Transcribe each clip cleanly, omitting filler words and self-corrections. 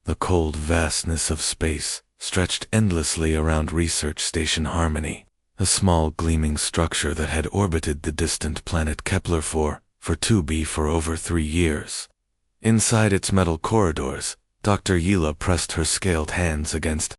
The cold vastness of space stretched endlessly around Research Station Harmony, a small gleaming structure that had orbited the distant planet Kepler 4-2b for over 3 years. Inside its metal corridors, Dr. Yila pressed her scaled hands against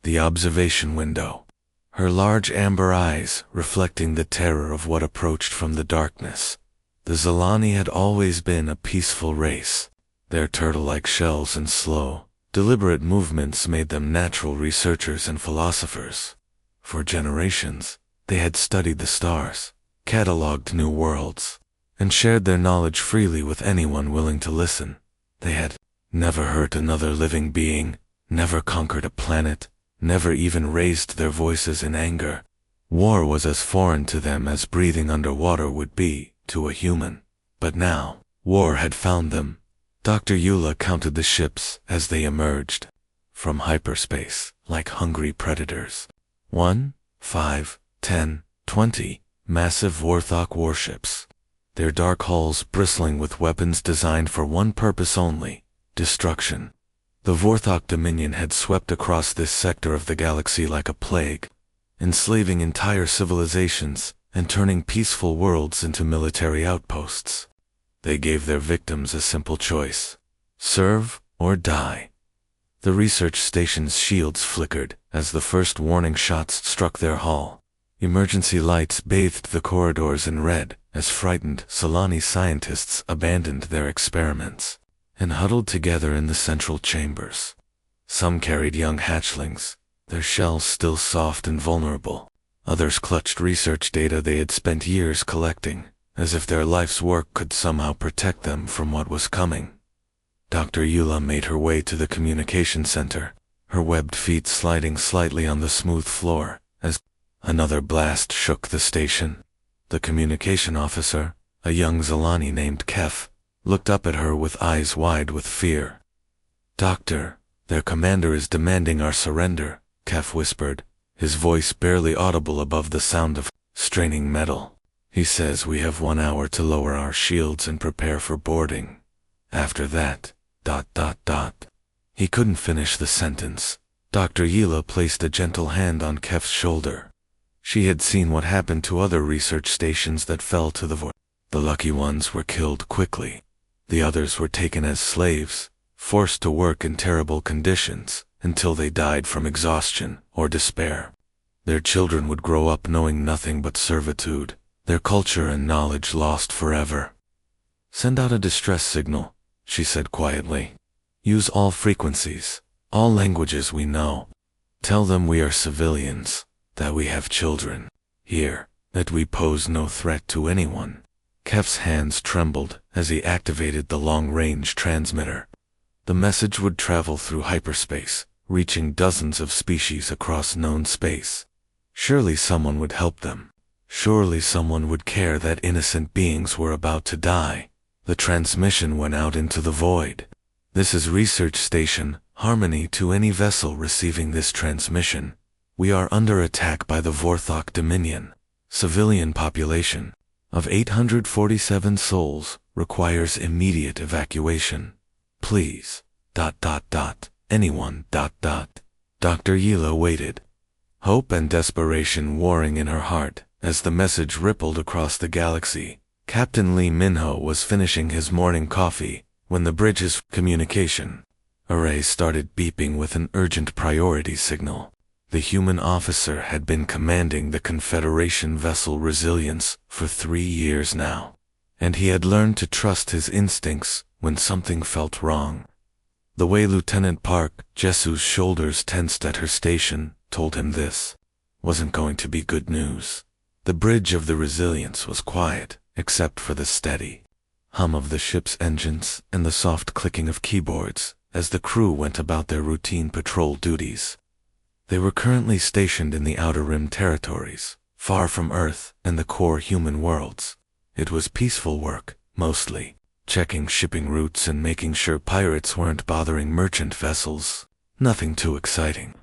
the observation window, her large amber eyes reflecting the terror of what approached from the darkness. The Zilani had always been a peaceful race. Their turtle-like shells and slow, deliberate movements made them natural researchers and philosophers. For generations, they had studied the stars, cataloged new worlds, and shared their knowledge freely with anyone willing to listen. They had never hurt another living being, never conquered a planet, never even raised their voices in anger. War was as foreign to them as breathing underwater would be to a human. But now, war had found them. Dr. Yula counted the ships as they emerged from hyperspace like hungry predators. 1, 5, 10, 20 massive Vorthok warships, their dark hulls bristling with weapons designed for one purpose only: destruction. The Vorthok Dominion had swept across this sector of the galaxy like a plague, enslaving entire civilizations and turning peaceful worlds into military outposts. They gave their victims a simple choice: serve or die. The research station's shields flickered as the first warning shots struck their hull. Emergency lights bathed the corridors in red as frightened Solani scientists abandoned their experiments and huddled together in the central chambers. Some carried young hatchlings, their shells still soft and vulnerable. Others clutched research data they had spent years collecting, as if their life's work could somehow protect them from what was coming. Dr. Yula made her way to the communication center, her webbed feet sliding slightly on the smooth floor as another blast shook the station. The communication officer, a young Zilani named Kef, looked up at her with eyes wide with fear. "Doctor, their commander is demanding our surrender," Kef whispered, his voice barely audible above the sound of straining metal. "He says we have 1 hour to lower our shields and prepare for boarding. After that, ... He couldn't finish the sentence. Dr. Yila placed a gentle hand on Kef's shoulder. She had seen what happened to other research stations that fell to the void. The lucky ones were killed quickly. The others were taken as slaves, forced to work in terrible conditions until they died from exhaustion or despair. Their children would grow up knowing nothing but servitude, their culture and knowledge lost forever. "Send out a distress signal," she said quietly. "Use all frequencies, all languages we know. Tell them we are civilians, that we have children here, that we pose no threat to anyone." Kef's hands trembled as he activated the long-range transmitter. The message would travel through hyperspace, reaching dozens of species across known space. Surely someone would help them. Surely someone would care that innocent beings were about to die. The transmission went out into the void. "This is Research Station Harmony to any vessel receiving this transmission. We are under attack by the Vorthok Dominion. Civilian population of 847 souls requires immediate evacuation. Please, ... anyone, ... Dr. Yila waited, hope and desperation warring in her heart as the message rippled across the galaxy. Captain Lee Minho was finishing his morning coffee when the bridge's communication array started beeping with an urgent priority signal. The human officer had been commanding the Confederation vessel Resilience for 3 years now, and he had learned to trust his instincts when something felt wrong. The way Lieutenant Park Jesu's shoulders tensed at her station told him this wasn't going to be good news. The bridge of the Resilience was quiet, except for the steady hum of the ship's engines and the soft clicking of keyboards as the crew went about their routine patrol duties. They were currently stationed in the Outer Rim territories, far from Earth and the core human worlds. It was peaceful work, mostly, checking shipping routes and making sure pirates weren't bothering merchant vessels. Nothing too exciting,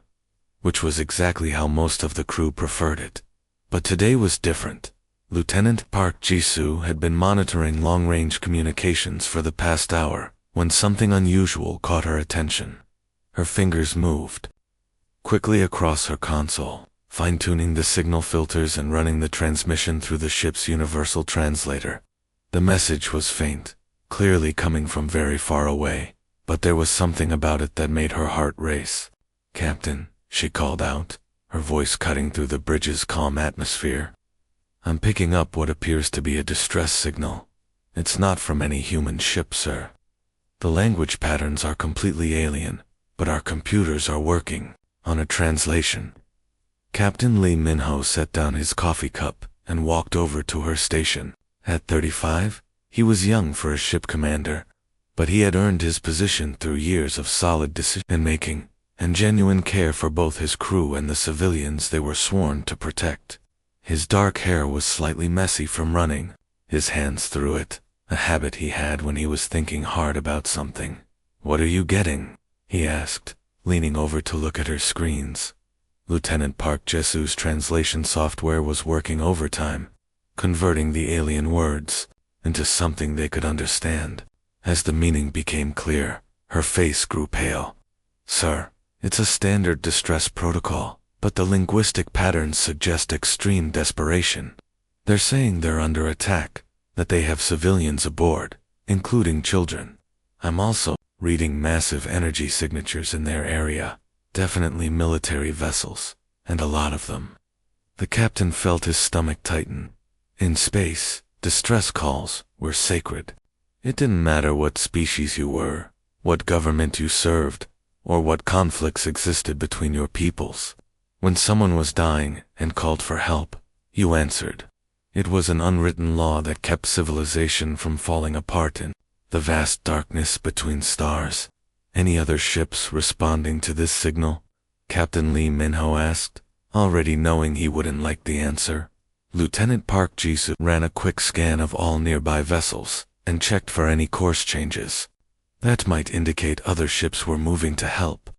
which was exactly how most of the crew preferred it. But today was different. Lieutenant Park Jisoo had been monitoring long-range communications for the past hour when something unusual caught her attention. Her fingers moved quickly across her console, fine-tuning the signal filters and running the transmission through the ship's universal translator. The message was faint, clearly coming from very far away, but there was something about it that made her heart race. "Captain," she called out, her voice cutting through the bridge's calm atmosphere. "I'm picking up what appears to be a distress signal. It's not from any human ship, sir. The language patterns are completely alien, but our computers are working on a translation." Captain Lee Minho set down his coffee cup and walked over to her station. At 35, he was young for a ship commander, but he had earned his position through years of solid decision-making and genuine care for both his crew and the civilians they were sworn to protect. His dark hair was slightly messy from running, his hands through it, a habit he had when he was thinking hard about something. "What are you getting?" he asked, leaning over to look at her screens. Lieutenant Park Jesu's translation software was working overtime, converting the alien words into something they could understand. As the meaning became clear, her face grew pale. "Sir, it's a standard distress protocol, but the linguistic patterns suggest extreme desperation. They're saying they're under attack, that they have civilians aboard, including children. I'm also reading massive energy signatures in their area, definitely military vessels, and a lot of them." The captain felt his stomach tighten. In space, distress calls were sacred. It didn't matter what species you were, what government you served, or what conflicts existed between your peoples. When someone was dying and called for help, you answered. It was an unwritten law that kept civilization from falling apart in the vast darkness between stars. "Any other ships responding to this signal?" Captain Lee Minho asked, already knowing he wouldn't like the answer. Lieutenant Park Ji-soo ran a quick scan of all nearby vessels and checked for any course changes. That might indicate other ships were moving to help.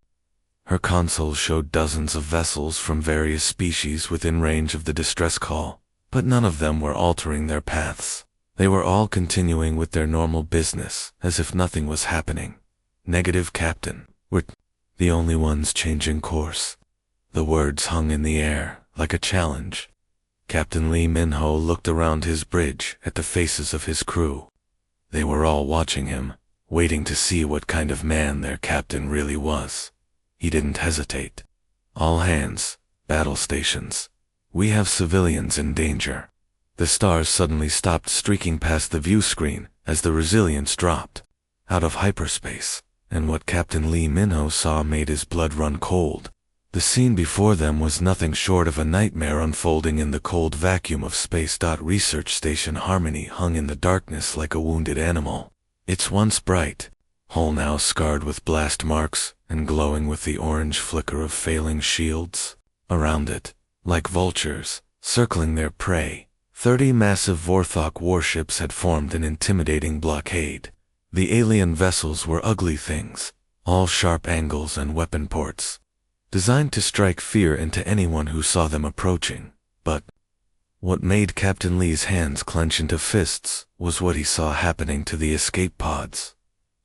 Her console showed dozens of vessels from various species within range of the distress call, but none of them were altering their paths. They were all continuing with their normal business, as if nothing was happening. "Negative, Captain. We're the only ones changing course." The words hung in the air, like a challenge. Captain Lee Minho looked around his bridge at the faces of his crew. They were all watching him, waiting to see what kind of man their captain really was. He didn't hesitate. "All hands, battle stations. We have civilians in danger." The stars suddenly stopped streaking past the view screen as the resilience dropped out of hyperspace, and what Captain Lee Minho saw made his blood run cold. The scene before them was nothing short of a nightmare unfolding in the cold vacuum of space. Research Station Harmony hung in the darkness like a wounded animal. Its once bright hull now scarred with blast marks and glowing with the orange flicker of failing shields. Around it, like vultures, circling their prey, 30 massive Vorthok warships had formed an intimidating blockade. The alien vessels were ugly things, all sharp angles and weapon ports, designed to strike fear into anyone who saw them approaching. But what made Captain Lee's hands clench into fists was what he saw happening to the escape pods.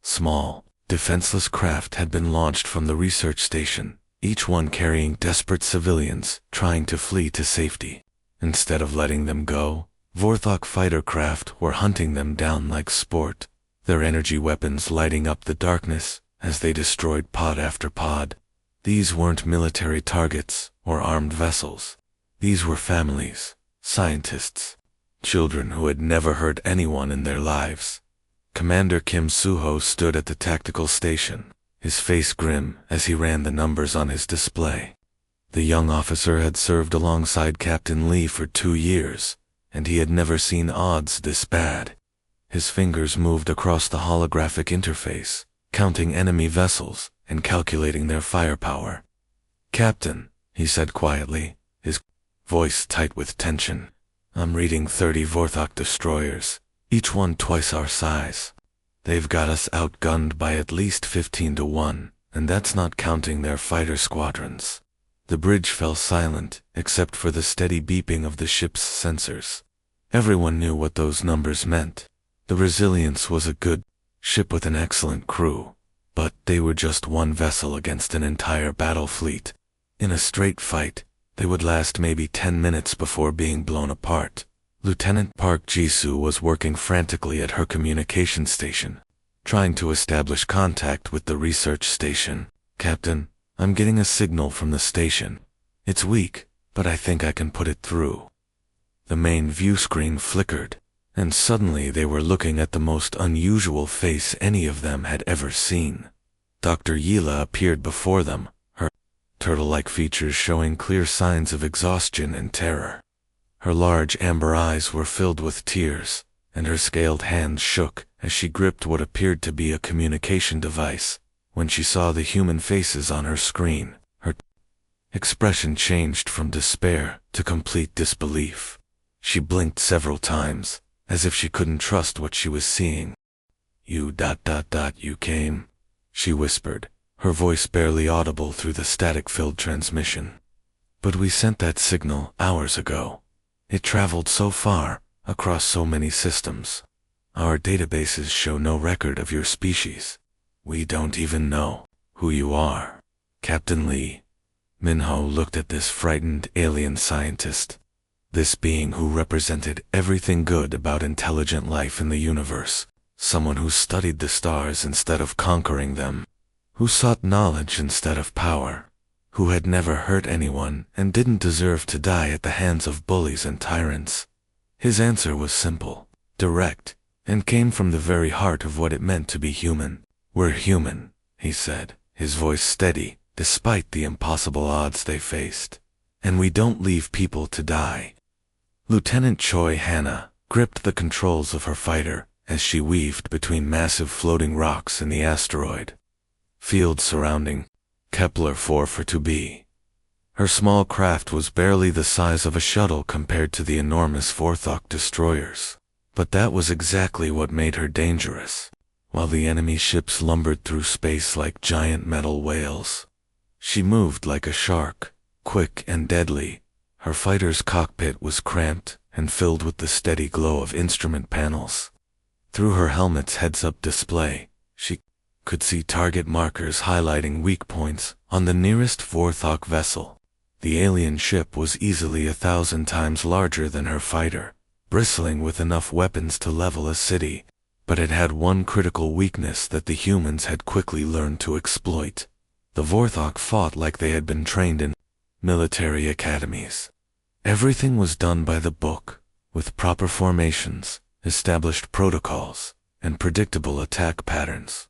Small, defenseless craft had been launched from the research station, each one carrying desperate civilians trying to flee to safety. Instead of letting them go, Vorthok fighter craft were hunting them down like sport, their energy weapons lighting up the darkness as they destroyed pod after pod. These weren't military targets or armed vessels. These were families, scientists, children who had never hurt anyone in their lives. Commander Kim Suho stood at the tactical station, his face grim as he ran the numbers on his display. The young officer had served alongside Captain Lee for 2 years, and he had never seen odds this bad. His fingers moved across the holographic interface, counting enemy vessels and calculating their firepower. "Captain," he said quietly, his voice tight with tension, "I'm reading 30 Vorthok destroyers, each one twice our size. They've got us outgunned by at least 15 to 1, and that's not counting their fighter squadrons." The bridge fell silent, except for the steady beeping of the ship's sensors. Everyone knew what those numbers meant. The Resilience was a good ship with an excellent crew, But they were just one vessel against an entire battle fleet. In a straight fight, they would last maybe 10 minutes before being blown apart. Lieutenant Park Jisoo was working frantically at her communication station, trying to establish contact with the research station. "Captain, I'm getting a signal from the station. It's weak, but I think I can put it through." The main view screen flickered, and suddenly they were looking at the most unusual face any of them had ever seen. Dr. Yila appeared before them, her turtle-like features showing clear signs of exhaustion and terror. Her large amber eyes were filled with tears, and her scaled hands shook as she gripped what appeared to be a communication device. When she saw the human faces on her screen, her expression changed from despair to complete disbelief. She blinked several times, as if she couldn't trust what she was seeing. You came," she whispered, her voice barely audible through the static-filled transmission. "But we sent that signal hours ago. It traveled so far, across so many systems. Our databases show no record of your species. We don't even know who you are." "Captain Lee." Minho looked at this frightened alien scientist, this being who represented everything good about intelligent life in the universe, someone who studied the stars instead of conquering them, who sought knowledge instead of power, who had never hurt anyone and didn't deserve to die at the hands of bullies and tyrants. His answer was simple, direct, and came from the very heart of what it meant to be human. "We're human," he said, his voice steady, despite the impossible odds they faced. "And we don't leave people to die." Lieutenant Choi Hannah gripped the controls of her fighter as she weaved between massive floating rocks in the asteroid field surrounding Kepler-4 for 2b. Her small craft was barely the size of a shuttle compared to the enormous Vorthok destroyers. But that was exactly what made her dangerous. While the enemy ships lumbered through space like giant metal whales, she moved like a shark, quick and deadly. Her fighter's cockpit was cramped and filled with the steady glow of instrument panels. Through her helmet's heads-up display, she could see target markers highlighting weak points on the nearest Vorthok vessel. The alien ship was easily 1,000 times larger than her fighter, bristling with enough weapons to level a city, but it had one critical weakness that the humans had quickly learned to exploit. The Vorthok fought like they had been trained in military academies. Everything was done by the book, with proper formations, established protocols, and predictable attack patterns.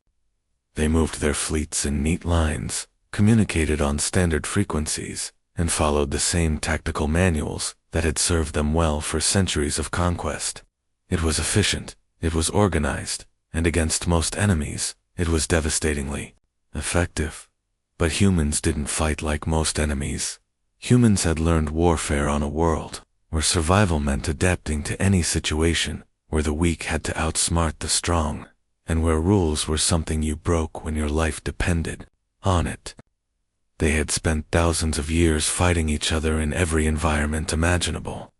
They moved their fleets in neat lines, communicated on standard frequencies, and followed the same tactical manuals that had served them well for centuries of conquest. It was efficient, it was organized, and against most enemies, it was devastatingly effective. But humans didn't fight like most enemies. Humans had learned warfare on a world where survival meant adapting to any situation, where the weak had to outsmart the strong, and where rules were something you broke when your life depended on it. They had spent thousands of years fighting each other in every environment imaginable,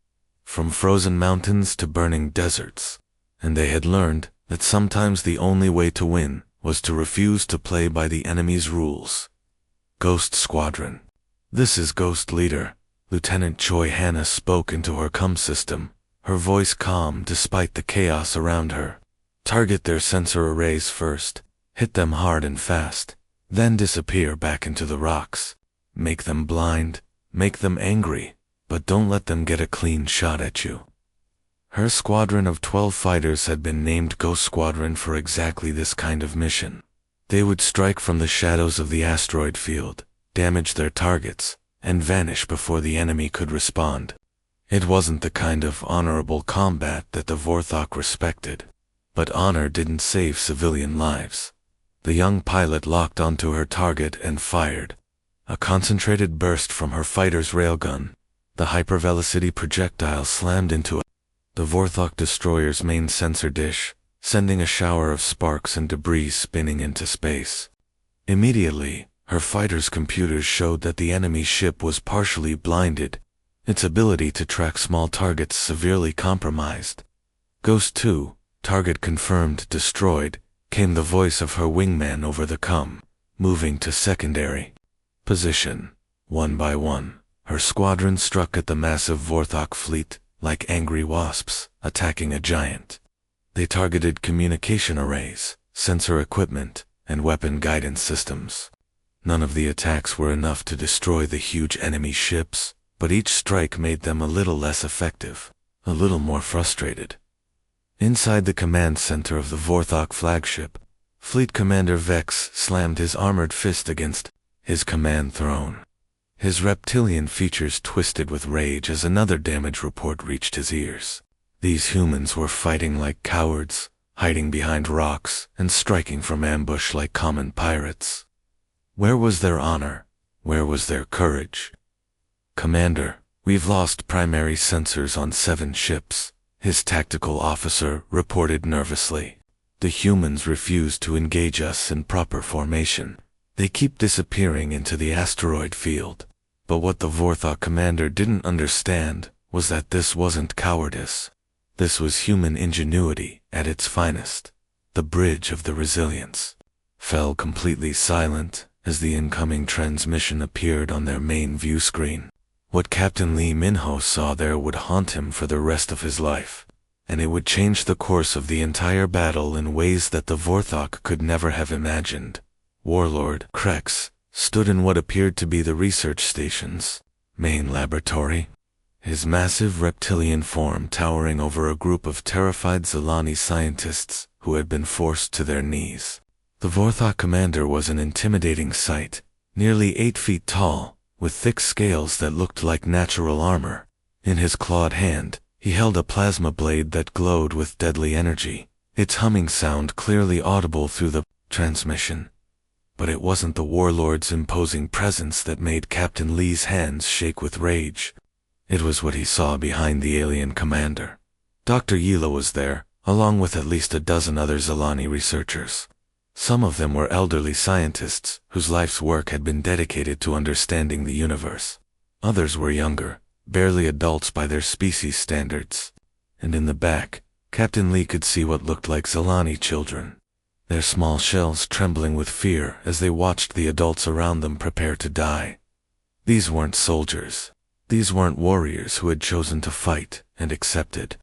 from frozen mountains to burning deserts, and they had learned that sometimes the only way to win was to refuse to play by the enemy's rules. Ghost Squadron. "This is Ghost Leader." Lieutenant Choi Hannah spoke into her comm system, her voice calm despite the chaos around her. "Target their sensor arrays first, hit them hard and fast, then disappear back into the rocks. Make them blind, make them angry, but don't let them get a clean shot at you." Her squadron of 12 fighters had been named Ghost Squadron for exactly this kind of mission. They would strike from the shadows of the asteroid field, damage their targets, and vanish before the enemy could respond. It wasn't the kind of honorable combat that the Vorthok respected, but honor didn't save civilian lives. The young pilot locked onto her target and fired. A concentrated burst from her fighter's railgun. The hypervelocity projectile slammed into the Vorthok destroyer's main sensor dish, sending a shower of sparks and debris spinning into space. Immediately, her fighter's computers showed that the enemy ship was partially blinded, its ability to track small targets severely compromised. Ghost 2, target confirmed destroyed, came the voice of her wingman over the comm, moving to secondary position. One by one, her squadron struck at the massive Vorthok fleet, like angry wasps, attacking a giant. They targeted communication arrays, sensor equipment, and weapon guidance systems. None of the attacks were enough to destroy the huge enemy ships, but each strike made them a little less effective, a little more frustrated. Inside the command center of the Vorthok flagship, Fleet Commander Vex slammed his armored fist against his command throne. His reptilian features twisted with rage as another damage report reached his ears. These humans were fighting like cowards, hiding behind rocks and striking from ambush like common pirates. Where was their honor? Where was their courage? "Commander, we've lost primary sensors on 7 ships," his tactical officer reported nervously. "The humans refuse to engage us in proper formation. They keep disappearing into the asteroid field." But what the Vorthok commander didn't understand was that this wasn't cowardice. This was human ingenuity at its finest. The bridge of the resilience fell completely silent as the incoming transmission appeared on their main view screen. What Captain Lee Min-ho saw there would haunt him for the rest of his life, and it would change the course of the entire battle in ways that the Vorthok could never have imagined. Warlord Krex stood in what appeared to be the research station's main laboratory, his massive reptilian form towering over a group of terrified Zilani scientists who had been forced to their knees. The Vorthok commander was an intimidating sight, nearly 8 feet tall, with thick scales that looked like natural armor. In his clawed hand, he held a plasma blade that glowed with deadly energy, its humming sound clearly audible through the transmission. But it wasn't the warlord's imposing presence that made Captain Lee's hands shake with rage. It was what he saw behind the alien commander. Dr. Yila was there, along with at least a dozen other Zilani researchers. Some of them were elderly scientists whose life's work had been dedicated to understanding the universe. Others were younger, barely adults by their species standards. And in the back, Captain Lee could see what looked like Zilani children, their small shells trembling with fear as they watched the adults around them prepare to die. These weren't soldiers. These weren't warriors who had chosen to fight and accepted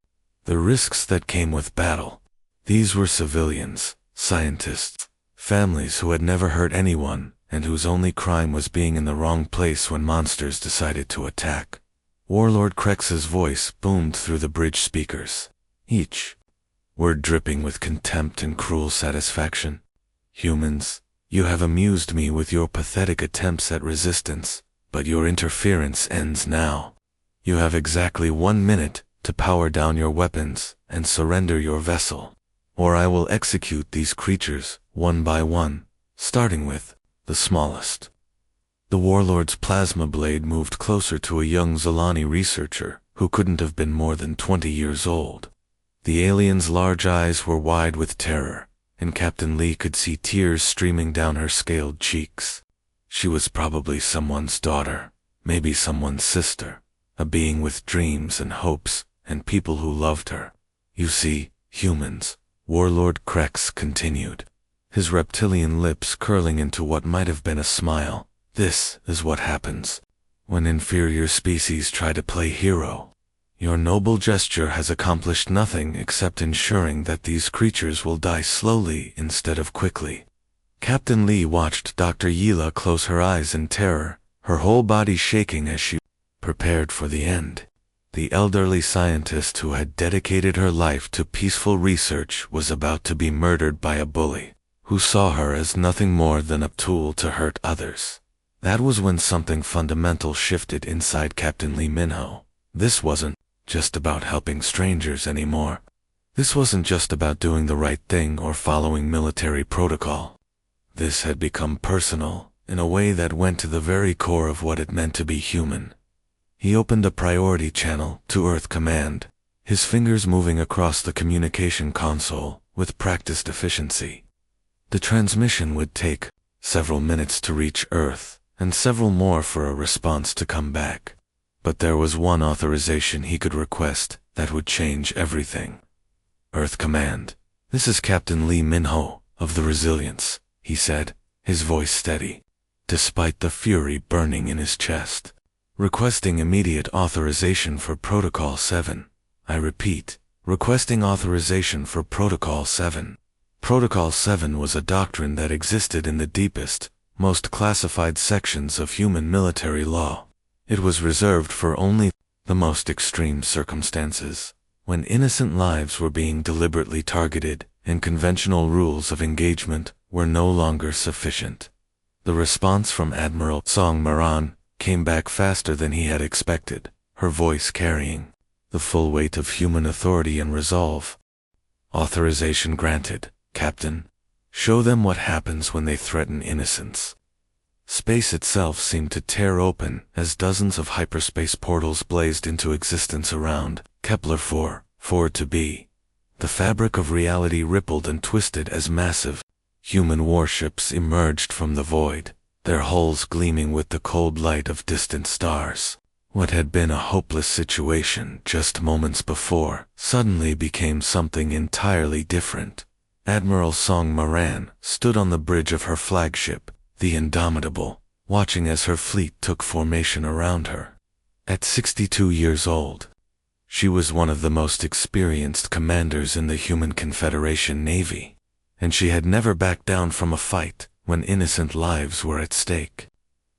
the risks that came with battle. These were civilians, scientists, families who had never hurt anyone and whose only crime was being in the wrong place when monsters decided to attack. Warlord Krex's voice boomed through the bridge speakers, each word dripping with contempt and cruel satisfaction. "Humans, you have amused me with your pathetic attempts at resistance, but your interference ends now. You have exactly 1 minute to power down your weapons and surrender your vessel, or I will execute these creatures one by one, starting with the smallest." The warlord's plasma blade moved closer to a young Zilani researcher who couldn't have been more than 20 years old. The alien's large eyes were wide with terror, and Captain Lee could see tears streaming down her scaled cheeks. She was probably someone's daughter, maybe someone's sister, a being with dreams and hopes and people who loved her. "You see, humans," Warlord Krex continued, his reptilian lips curling into what might have been a smile, "this is what happens when inferior species try to play hero. Your noble gesture has accomplished nothing except ensuring that these creatures will die slowly instead of quickly." Captain Lee watched Dr. Yila close her eyes in terror, her whole body shaking as she prepared for the end. The elderly scientist who had dedicated her life to peaceful research was about to be murdered by a bully who saw her as nothing more than a tool to hurt others. That was when something fundamental shifted inside Captain Lee Min-ho. This wasn't just about helping strangers anymore. This wasn't just about doing the right thing or following military protocol. This had become personal in a way that went to the very core of what it meant to be human. He opened a priority channel to Earth Command, his fingers moving across the communication console with practiced efficiency. The transmission would take several minutes to reach Earth, and several more for a response to come back. But there was one authorization he could request that would change everything. "Earth Command, this is Captain Lee Min-ho. of the resilience, he said, his voice steady, despite the fury burning in his chest. Requesting immediate authorization for Protocol 7. I repeat, requesting authorization for Protocol 7. Protocol 7 was a doctrine that existed in the deepest, most classified sections of human military law. It was reserved for only the most extreme circumstances, when innocent lives were being deliberately targeted and conventional rules of engagement were no longer sufficient. The response from Admiral Song Maran came back faster than he had expected, her voice carrying the full weight of human authority and resolve. Authorization granted, Captain. Show them what happens when they threaten innocence. Space itself seemed to tear open as dozens of hyperspace portals blazed into existence around Kepler-4, 4-B. The fabric of reality rippled and twisted as massive human warships emerged from the void, their hulls gleaming with the cold light of distant stars. What had been a hopeless situation just moments before suddenly became something entirely different. Admiral Song Maran stood on the bridge of her flagship, the Indomitable, watching as her fleet took formation around her. At 62 years old, she was one of the most experienced commanders in the Human Confederation Navy, and she had never backed down from a fight when innocent lives were at stake.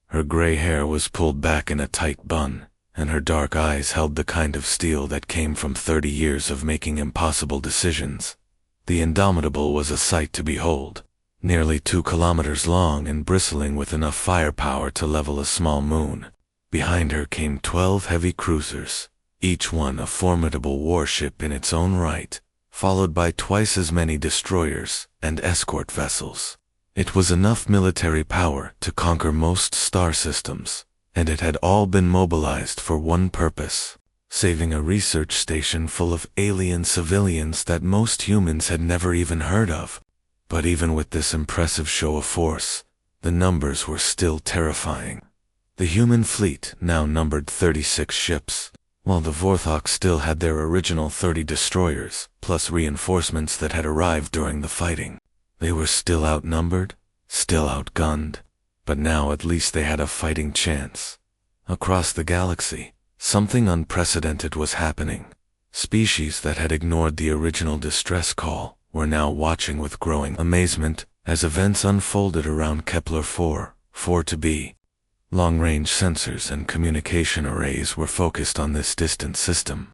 Her gray hair was pulled back in a tight bun, and her dark eyes held the kind of steel that came from 30 years of making impossible decisions. The Indomitable was a sight to behold, nearly 2 kilometers long and bristling with enough firepower to level a small moon. Behind her came 12 heavy cruisers, each one a formidable warship in its own right, followed by twice as many destroyers and escort vessels. It was enough military power to conquer most star systems, and it had all been mobilized for one purpose: saving a research station full of alien civilians that most humans had never even heard of. But even with this impressive show of force, the numbers were still terrifying. The human fleet now numbered 36 ships, while the Vorthok still had their original 30 destroyers, plus reinforcements that had arrived during the fighting. They were still outnumbered, still outgunned, but now at least they had a fighting chance. Across the galaxy, something unprecedented was happening. Species that had ignored the original distress call were now watching with growing amazement as events unfolded around Kepler-4, 4-B. Long-range sensors and communication arrays were focused on this distant system,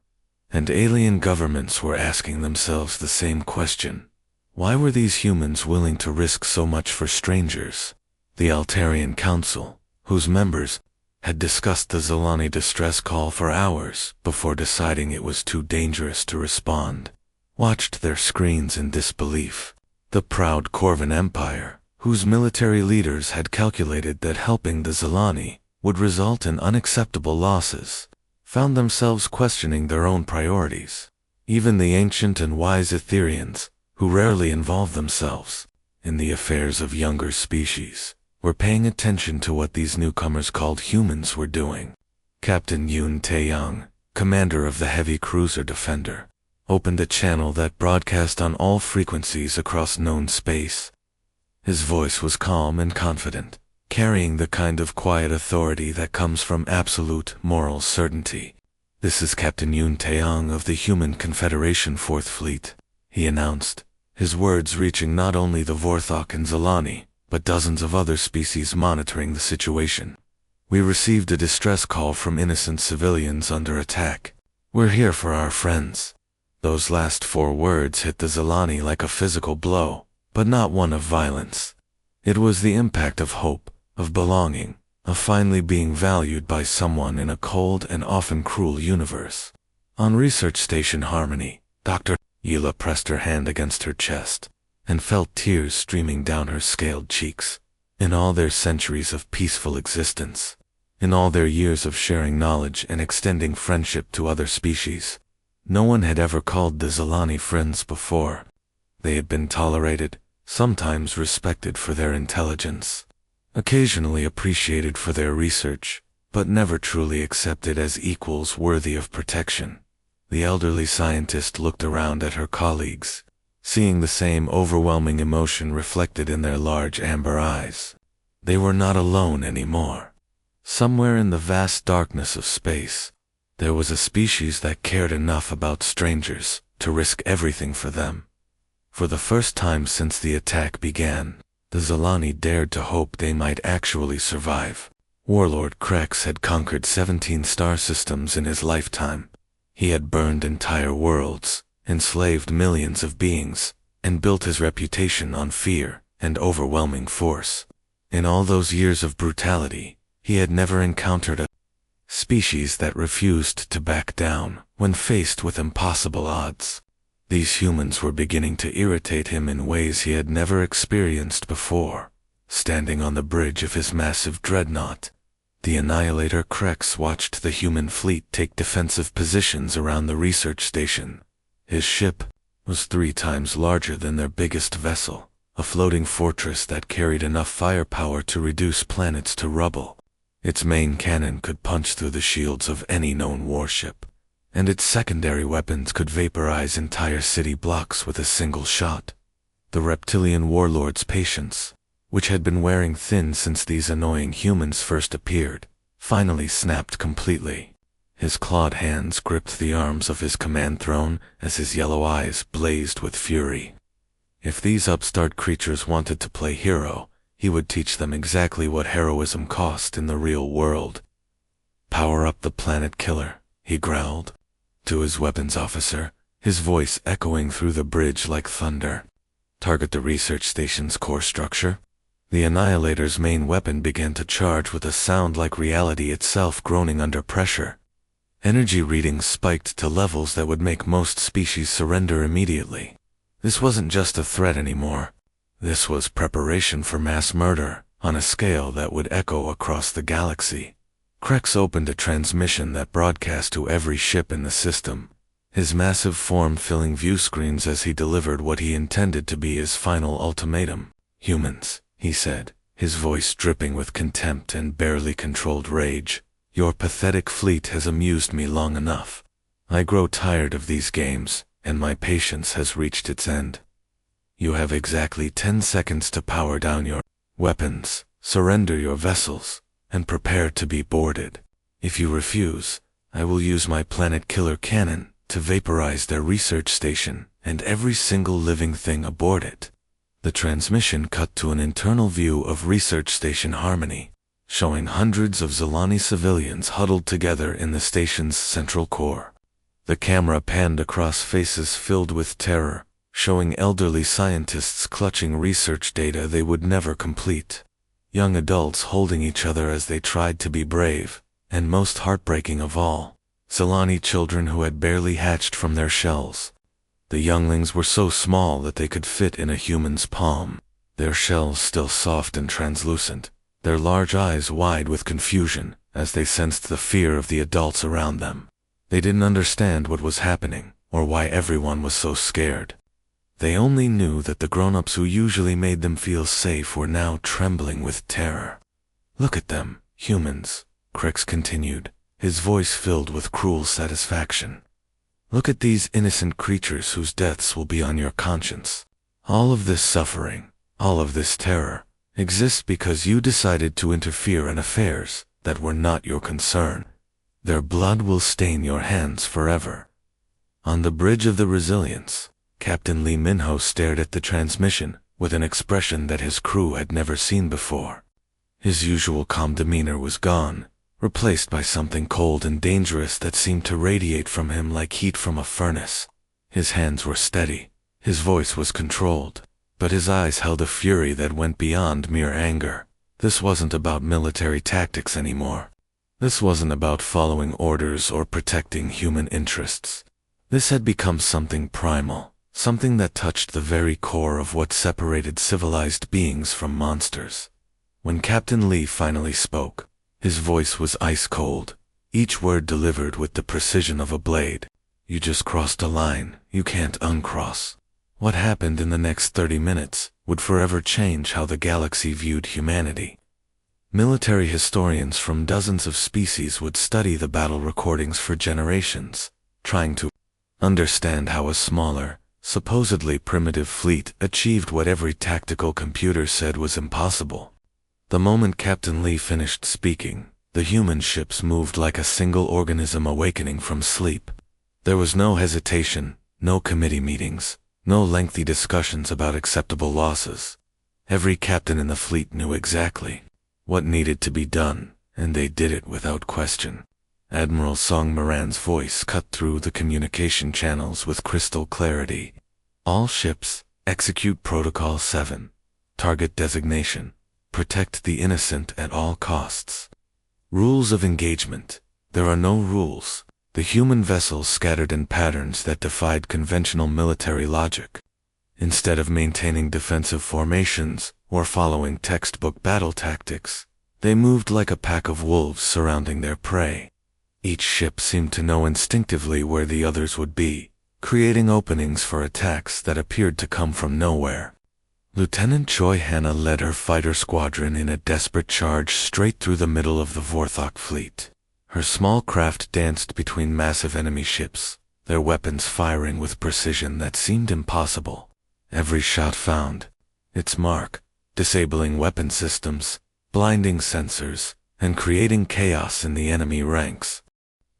and alien governments were asking themselves the same question. Why were these humans willing to risk so much for strangers? The Altarian Council, whose members had discussed the Zilani distress call for hours before deciding it was too dangerous to respond, watched their screens in disbelief. The proud Corvan Empire, whose military leaders had calculated that helping the Zilani would result in unacceptable losses, found themselves questioning their own priorities. Even the ancient and wise Etherians, who rarely involve themselves in the affairs of younger species, were paying attention to what these newcomers called humans were doing. Captain Yoon Taeyang, commander of the heavy cruiser Defender, opened a channel that broadcast on all frequencies across known space. His voice was calm and confident, carrying the kind of quiet authority that comes from absolute moral certainty. "This is Captain Yoon Taeyang of the Human Confederation 4th Fleet," he announced, his words reaching not only the Vorthok and Zilani, but dozens of other species monitoring the situation. "We received a distress call from innocent civilians under attack. We're here for our friends." Those last 4 words hit the Zilani like a physical blow, but not one of violence. It was the impact of hope, of belonging, of finally being valued by someone in a cold and often cruel universe. On Research Station Harmony, Dr. Yila pressed her hand against her chest and felt tears streaming down her scaled cheeks. In all their centuries of peaceful existence, in all their years of sharing knowledge and extending friendship to other species, no one had ever called the Zilani friends before. They had been tolerated, sometimes respected for their intelligence, occasionally appreciated for their research, but never truly accepted as equals worthy of protection. The elderly scientist looked around at her colleagues, seeing the same overwhelming emotion reflected in their large amber eyes. They were not alone anymore. Somewhere in the vast darkness of space, there was a species that cared enough about strangers to risk everything for them. For the first time since the attack began, the Zilani dared to hope they might actually survive. Warlord Krex had conquered 17 star systems in his lifetime. He had burned entire worlds, enslaved millions of beings, and built his reputation on fear and overwhelming force. In all those years of brutality, he had never encountered a species that refused to back down when faced with impossible odds. These humans were beginning to irritate him in ways he had never experienced before. Standing on the bridge of his massive dreadnought, the Annihilator Krex watched the human fleet take defensive positions around the research station. His ship was 3 times larger than their biggest vessel, a floating fortress that carried enough firepower to reduce planets to rubble. Its main cannon could punch through the shields of any known warship, and its secondary weapons could vaporize entire city blocks with a single shot. The reptilian warlord's patience, which had been wearing thin since these annoying humans first appeared, finally snapped completely. His clawed hands gripped the arms of his command throne as his yellow eyes blazed with fury. If these upstart creatures wanted to play hero, he would teach them exactly what heroism cost in the real world. "Power up the planet killer," he growled to his weapons officer, his voice echoing through the bridge like thunder. "Target the research station's core structure." The Annihilator's main weapon began to charge with a sound like reality itself groaning under pressure. Energy readings spiked to levels that would make most species surrender immediately. This wasn't just a threat anymore. This was preparation for mass murder on a scale that would echo across the galaxy. Krex opened a transmission that broadcast to every ship in the system, his massive form filling view screens as he delivered what he intended to be his final ultimatum. "Humans," he said, his voice dripping with contempt and barely controlled rage, "your pathetic fleet has amused me long enough. I grow tired of these games, and my patience has reached its end. You have exactly 10 seconds to power down your weapons, surrender your vessels, and prepare to be boarded. If you refuse, I will use my planet killer cannon to vaporize their research station and every single living thing aboard it." The transmission cut to an internal view of Research Station Harmony, showing hundreds of Zilani civilians huddled together in the station's central core. The camera panned across faces filled with terror, showing elderly scientists clutching research data they would never complete. Young adults holding each other as they tried to be brave, and most heartbreaking of all, Zilani children who had barely hatched from their shells. The younglings were so small that they could fit in a human's palm, their shells still soft and translucent, their large eyes wide with confusion as they sensed the fear of the adults around them. They didn't understand what was happening, or why everyone was so scared. They only knew that the grown-ups who usually made them feel safe were now trembling with terror. "Look at them, humans," Krex continued, his voice filled with cruel satisfaction. "Look at these innocent creatures whose deaths will be on your conscience. All of this suffering, all of this terror, exists because you decided to interfere in affairs that were not your concern. Their blood will stain your hands forever." On the bridge of the Resilience, Captain Lee Minho stared at the transmission with an expression that his crew had never seen before. His usual calm demeanor was gone, replaced by something cold and dangerous that seemed to radiate from him like heat from a furnace. His hands were steady, his voice was controlled, but his eyes held a fury that went beyond mere anger. This wasn't about military tactics anymore. This wasn't about following orders or protecting human interests. This had become something primal, something that touched the very core of what separated civilized beings from monsters. When Captain Lee finally spoke, his voice was ice cold, each word delivered with the precision of a blade. "You just crossed a line you can't uncross." What happened in the next 30 minutes would forever change how the galaxy viewed humanity. Military historians from dozens of species would study the battle recordings for generations, trying to understand how a smaller, supposedly primitive fleet achieved what every tactical computer said was impossible. The moment Captain Lee finished speaking, the human ships moved like a single organism awakening from sleep. There was no hesitation, no committee meetings, no lengthy discussions about acceptable losses. Every captain in the fleet knew exactly what needed to be done, and they did it without question. Admiral Song Moran's voice cut through the communication channels with crystal clarity. All ships, execute Protocol 7. Target designation. Protect the innocent at all costs. Rules of engagement. There are no rules. The human vessels scattered in patterns that defied conventional military logic. Instead of maintaining defensive formations or following textbook battle tactics, they moved like a pack of wolves surrounding their prey. Each ship seemed to know instinctively where the others would be, creating openings for attacks that appeared to come from nowhere. Lieutenant Choi Hanna led her fighter squadron in a desperate charge straight through the middle of the Vorthok fleet. Her small craft danced between massive enemy ships, their weapons firing with precision that seemed impossible. Every shot found its mark, disabling weapon systems, blinding sensors, and creating chaos in the enemy ranks.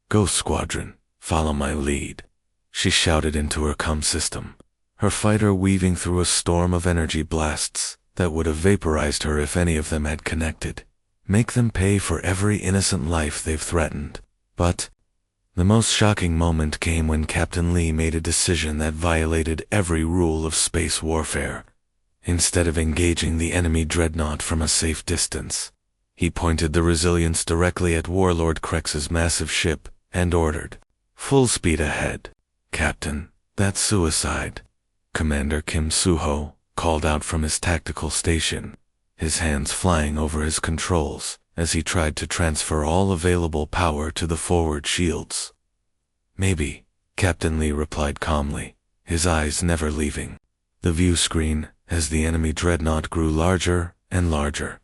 "Go, squadron, follow my lead," she shouted into her comm system, her fighter weaving through a storm of energy blasts that would have vaporized her if any of them had connected. Make them pay for every innocent life they've threatened. But the most shocking moment came when Captain Lee made a decision that violated every rule of space warfare. Instead of engaging the enemy dreadnought from a safe distance, he pointed the Resilience directly at Warlord Krex's massive ship and ordered, "Full speed ahead." "Captain, that's suicide," Commander Kim Suho called out from his tactical station, his hands flying over his controls as he tried to transfer all available power to the forward shields. "Maybe," Captain Lee replied calmly, his eyes never leaving the view screen as the enemy dreadnought grew larger and larger.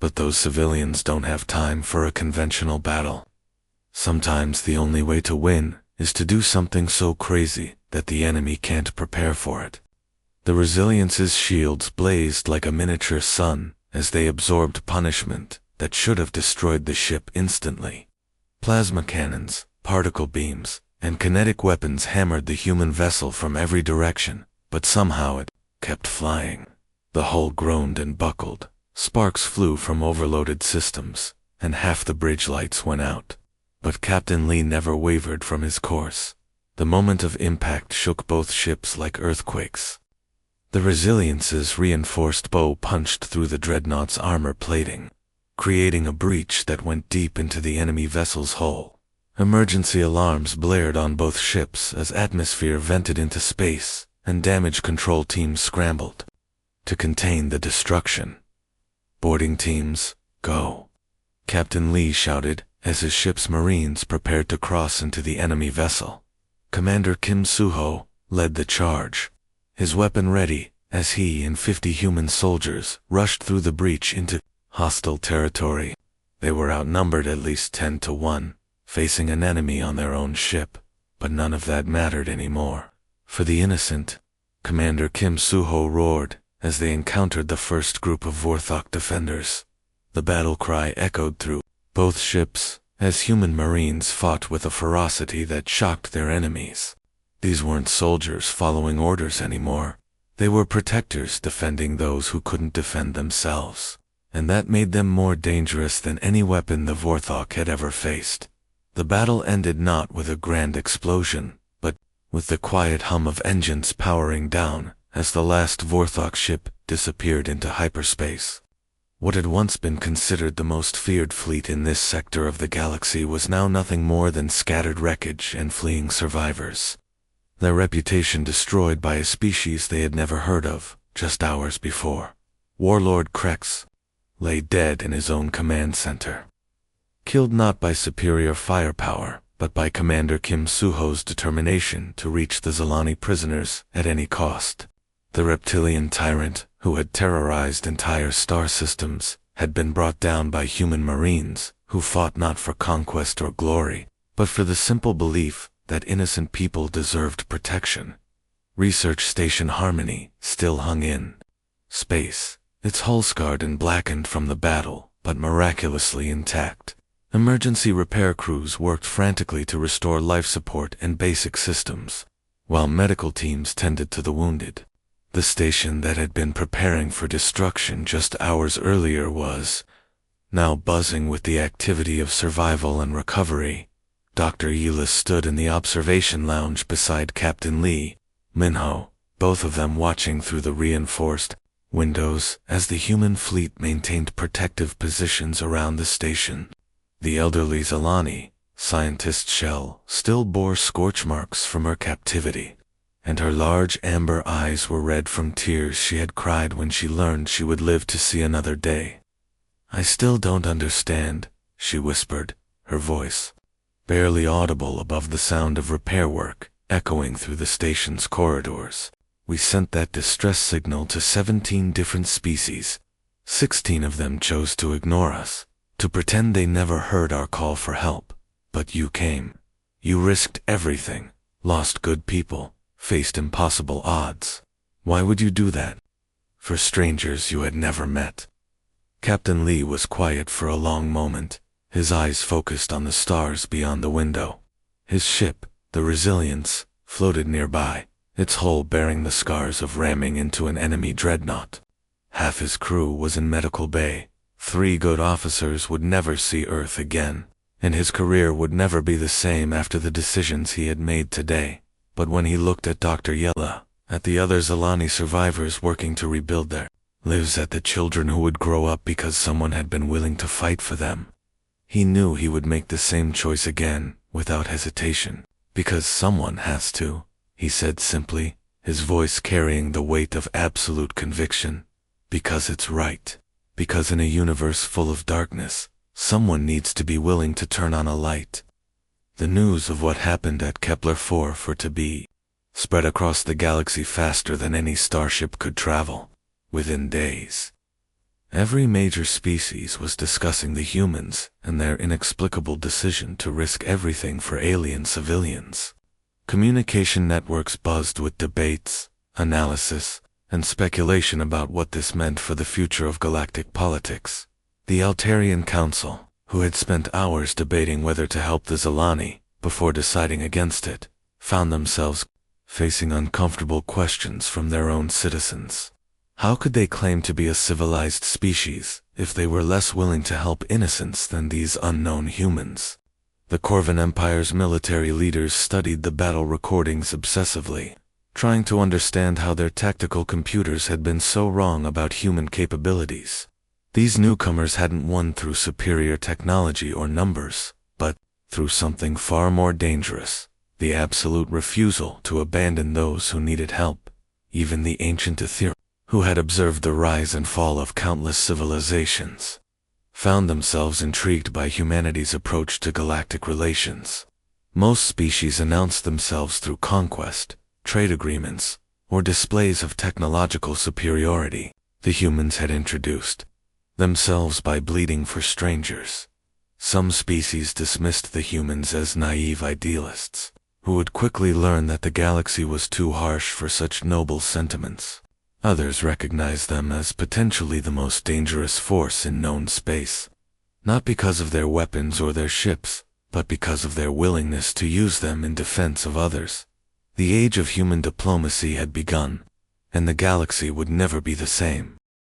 "But those civilians don't have time for a conventional battle. Sometimes the only way to win is to do something so crazy that the enemy can't prepare for it." The Resilience's shields blazed like a miniature sun as they absorbed punishment that should have destroyed the ship instantly. Plasma cannons, particle beams, and kinetic weapons hammered the human vessel from every direction, but somehow it kept flying. The hull groaned and buckled, sparks flew from overloaded systems, and half the bridge lights went out. But Captain Lee never wavered from his course. The moment of impact shook both ships like earthquakes. The Resilience's reinforced bow punched through the dreadnought's armor plating, creating a breach that went deep into the enemy vessel's hull. Emergency alarms blared on both ships as atmosphere vented into space, and damage control teams scrambled to contain the destruction. "Boarding teams, go," Captain Lee shouted as his ship's Marines prepared to cross into the enemy vessel. Commander Kim Suho led the charge, his weapon ready as he and 50 human soldiers rushed through the breach into hostile territory. They were outnumbered at least 10 to 1, facing an enemy on their own ship, but none of that mattered anymore. "For the innocent," Commander Kim Suho roared as they encountered the first group of Vorthok defenders. The battle cry echoed through both ships as human Marines fought with a ferocity that shocked their enemies. These weren't soldiers following orders anymore. They were protectors defending those who couldn't defend themselves, and that made them more dangerous than any weapon the Vorthok had ever faced. The battle ended not with a grand explosion, but with the quiet hum of engines powering down as the last Vorthok ship disappeared into hyperspace. What had once been considered the most feared fleet in this sector of the galaxy was now nothing more than scattered wreckage and fleeing survivors, their reputation destroyed by a species they had never heard of just hours before. Warlord Krex lay dead in his own command center, killed not by superior firepower, but by Commander Kim Suho's determination to reach the Zilani prisoners at any cost. The reptilian tyrant, who had terrorized entire star systems, had been brought down by human Marines who fought not for conquest or glory, but for the simple belief that innocent people deserved protection. Research Station Harmony still hung in space, its hull scarred and blackened from the battle, but miraculously intact. Emergency repair crews worked frantically to restore life support and basic systems, while medical teams tended to the wounded. The station that had been preparing for destruction just hours earlier was now buzzing with the activity of survival and recovery. Dr. Elis stood in the observation lounge beside Captain Lee, Minho, both of them watching through the reinforced windows as the human fleet maintained protective positions around the station. The elderly Zalani, scientist Shell, still bore scorch marks from her captivity, and her large amber eyes were red from tears she had cried when she learned she would live to see another day. "I still don't understand," she whispered, her voice barely audible above the sound of repair work echoing through the station's corridors. "We sent that distress signal to 17 different species. 16 of them chose to ignore us, to pretend they never heard our call for help. But you came. You risked everything, lost good people, faced impossible odds. Why would you do that? For strangers you had never met." Captain Lee was quiet for a long moment, his eyes focused on the stars beyond the window. His ship, the Resilience, floated nearby, its hull bearing the scars of ramming into an enemy dreadnought. Half his crew was in medical bay. 3 good officers would never see Earth again, and his career would never be the same after the decisions he had made today. But when he looked at Dr. Yella, at the other Zalani survivors working to rebuild their lives, at the children who would grow up because someone had been willing to fight for them, he knew he would make the same choice again, without hesitation. "Because someone has to," he said simply, his voice carrying the weight of absolute conviction. "Because it's right. Because in a universe full of darkness, someone needs to be willing to turn on a light." The news of what happened at Kepler-4 for to be spread across the galaxy faster than any starship could travel. Within days, every major species was discussing the humans and their inexplicable decision to risk everything for alien civilians. Communication networks buzzed with debates, analysis, and speculation about what this meant for the future of galactic politics. The Altarian Council, who had spent hours debating whether to help the Zalani before deciding against it, found themselves facing uncomfortable questions from their own citizens. How could they claim to be a civilized species if they were less willing to help innocents than these unknown humans? The Corvan Empire's military leaders studied the battle recordings obsessively, trying to understand how their tactical computers had been so wrong about human capabilities. These newcomers hadn't won through superior technology or numbers, but through something far more dangerous: the absolute refusal to abandon those who needed help. Even the ancient Aetherians, who had observed the rise and fall of countless civilizations, found themselves intrigued by humanity's approach to galactic relations. Most species announced themselves through conquest, trade agreements, or displays of technological superiority. The humans had introduced themselves by bleeding for strangers. Some species dismissed the humans as naive idealists, who would quickly learn that the galaxy was too harsh for such noble sentiments. Others recognized them as potentially the most dangerous force in known space, not because of their weapons or their ships, but because of their willingness to use them in defense of others. The age of human diplomacy had begun, and the galaxy would never be the same.